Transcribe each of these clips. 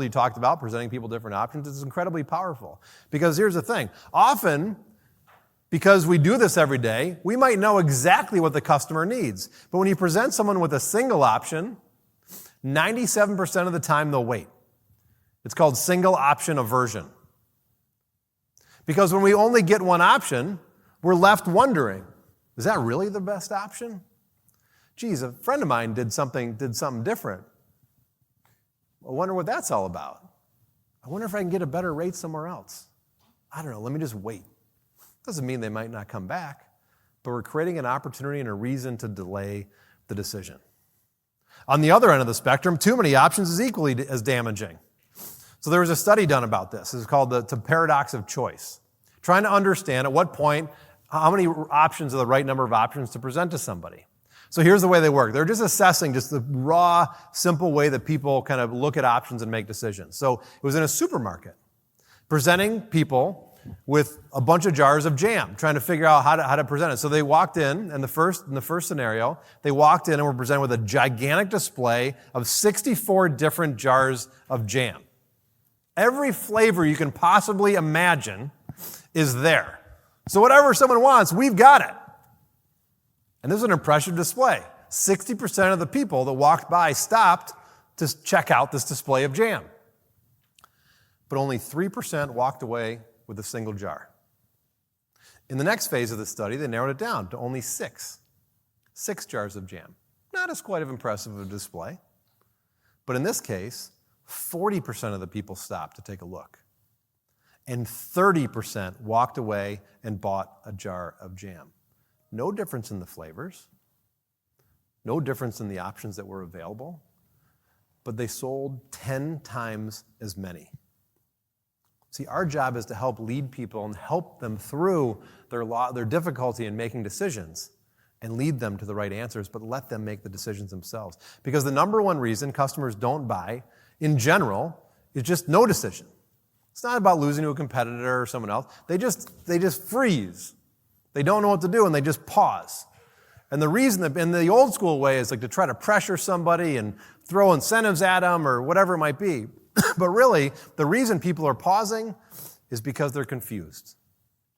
you talked about, presenting people different options, is incredibly powerful. Because here's the thing. Often, because we do this every day, we might know exactly what the customer needs. But when you present someone with a single option, 97% of the time they'll wait. It's called single option aversion. Because when we only get one option, we're left wondering, is that really the best option? Geez, a friend of mine did something different. I wonder what that's all about. I wonder if I can get a better rate somewhere else. I don't know, let me just wait. Doesn't mean they might not come back, but we're creating an opportunity and a reason to delay the decision. On the other end of the spectrum, too many options is equally as damaging. So there was a study done about this. It's called the paradox of choice. Trying to understand at what point, how many options are the right number of options to present to somebody. So here's the way they work. They're just assessing just the raw, simple way that people kind of look at options and make decisions. So it was in a supermarket, presenting people with a bunch of jars of jam, trying to figure out how to present it. So they walked in the first scenario, they walked in and were presented with a gigantic display of 64 different jars of jam. Every flavor you can possibly imagine is there. So whatever someone wants, we've got it. And this is an impressive display. 60% of the people that walked by stopped to check out this display of jam. But only 3% walked away with a single jar. In the next phase of the study, they narrowed it down to only 6 jars of jam. Not as quite as impressive a display. But in this case, 40% of the people stopped to take a look. And 30% walked away and bought a jar of jam. No difference in the flavors. No difference in the options that were available. But they sold 10 times as many. See, our job is to help lead people and help them through their difficulty in making decisions and lead them to the right answers, but let them make the decisions themselves. Because the number one reason customers don't buy, in general, is just no decision. It's not about losing to a competitor or someone else. They just freeze. They don't know what to do, and they just pause. And the reason that in the old school way is like to try to pressure somebody and throw incentives at them or whatever it might be. But really, the reason people are pausing is because they're confused.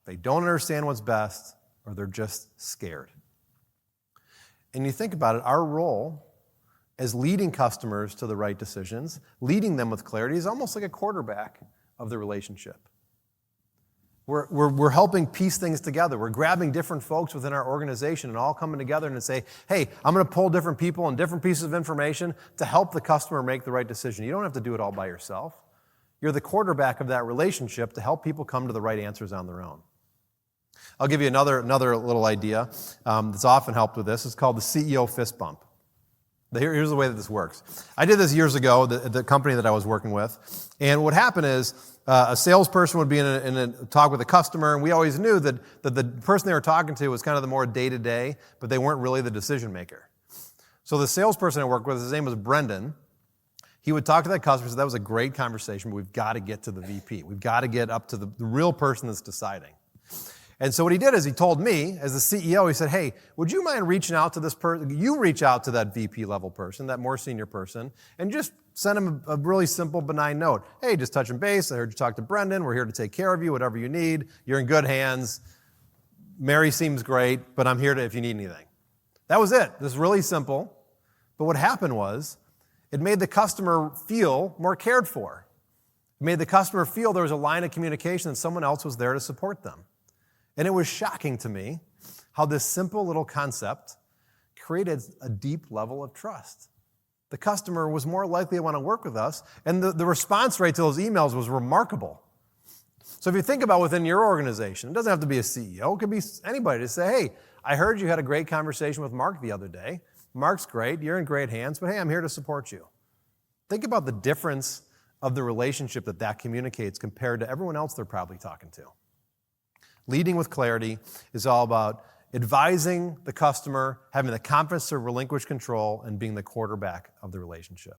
They don't understand what's best, or they're just scared. And you think about it, our role as leading customers to the right decisions, leading them with clarity, is almost like a quarterback of the relationship. We're helping piece things together. We're grabbing different folks within our organization and all coming together and say, hey, I'm going to pull different people and different pieces of information to help the customer make the right decision. You don't have to do it all by yourself. You're the quarterback of that relationship to help people come to the right answers on their own. I'll give you another little idea that's often helped with this. It's called the CEO fist bump. Here's the way that this works. I did this years ago at the company that I was working with. And what happened is a salesperson would be in a talk with a customer, and we always knew that the person they were talking to was kind of the more day-to-day, but they weren't really the decision maker. So the salesperson I worked with, his name was Brendan. He would talk to that customer and say, that was a great conversation, but we've got to get to the VP. We've got to get up to the real person that's deciding. And so what he did is he told me, as the CEO, he said, hey, would you mind reaching out to this person? You reach out to that VP level person, that more senior person, and just send him a really simple, benign note. Hey, just touching base. I heard you talk to Brendan. We're here to take care of you, whatever you need. You're in good hands. Mary seems great, but I'm here if you need anything. That was it. This is really simple. But what happened was it made the customer feel more cared for. It made the customer feel there was a line of communication and someone else was there to support them. And it was shocking to me how this simple little concept created a deep level of trust. The customer was more likely to want to work with us, and the response rate to those emails was remarkable. So if you think about within your organization, it doesn't have to be a CEO, it could be anybody to say, hey, I heard you had a great conversation with Mark the other day. Mark's great, you're in great hands, but hey, I'm here to support you. Think about the difference of the relationship that communicates compared to everyone else they're probably talking to. Leading with clarity is all about advising the customer, having the confidence to relinquish control, and being the quarterback of the relationship.